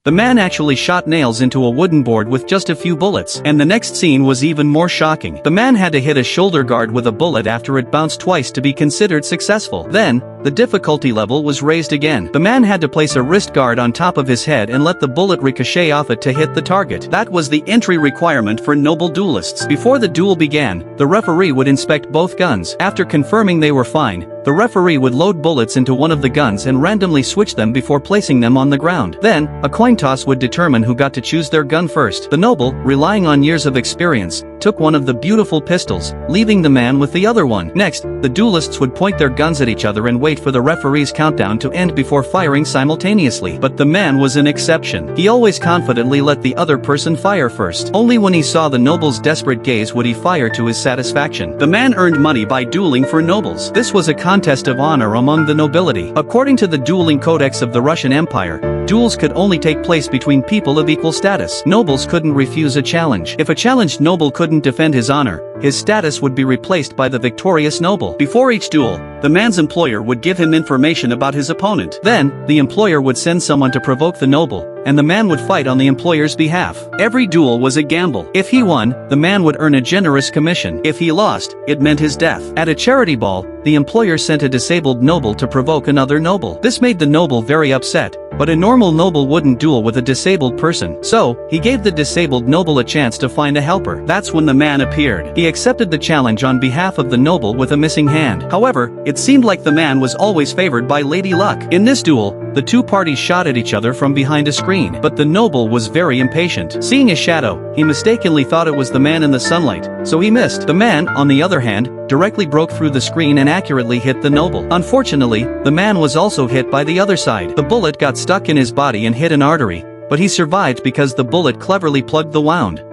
The man actually shot nails into a wooden board with just a few bullets. And the next scene was even more shocking. The man had to hit a shoulder guard with a bullet after it bounced twice to be considered successful. Then, the difficulty level was raised again. The man had to place a wrist guard on top of his head and let the bullet ricochet off it to hit the target. That was the entry requirement for noble duelists. Before the duel began, the referee would inspect both guns. After confirming they were fine, the referee would load bullets into one of the guns and randomly switch them before placing them on the ground. Then, a coin toss would determine who got to choose their gun first. The noble, relying on years of experience, took one of the beautiful pistols, leaving the man with the other one. Next, the duelists would point their guns at each other and wait for the referee's countdown to end before firing simultaneously. But the man was an exception. He always confidently let the other person fire first. Only when he saw the noble's desperate gaze would he fire to his satisfaction. The man earned money by dueling for nobles. This was a contest of honor among the nobility. According to the dueling codex of the Russian Empire, duels could only take place between people of equal status. Nobles couldn't refuse a challenge. If a challenged noble couldn't defend his honor, his status would be replaced by the victorious noble. Before each duel, the man's employer would give him information about his opponent. Then, the employer would send someone to provoke the noble, and the man would fight on the employer's behalf. Every duel was a gamble. If he won, the man would earn a generous commission. If he lost, it meant his death. At a charity ball, the employer sent a disabled noble to provoke another noble. This made the noble very upset, but a normal noble wouldn't duel with a disabled person. So, he gave the disabled noble a chance to find a helper. That's when the man appeared. He accepted the challenge on behalf of the noble with a missing hand. However, it seemed like the man was always favored by Lady Luck. In this duel, the two parties shot at each other from behind a screen. But the noble was very impatient. Seeing a shadow, he mistakenly thought it was the man in the sunlight, so he missed. The man, on the other hand, directly broke through the screen and accurately hit the noble. Unfortunately, the man was also hit by the other side. The bullet got stuck in his body and hit an artery, but he survived because the bullet cleverly plugged the wound.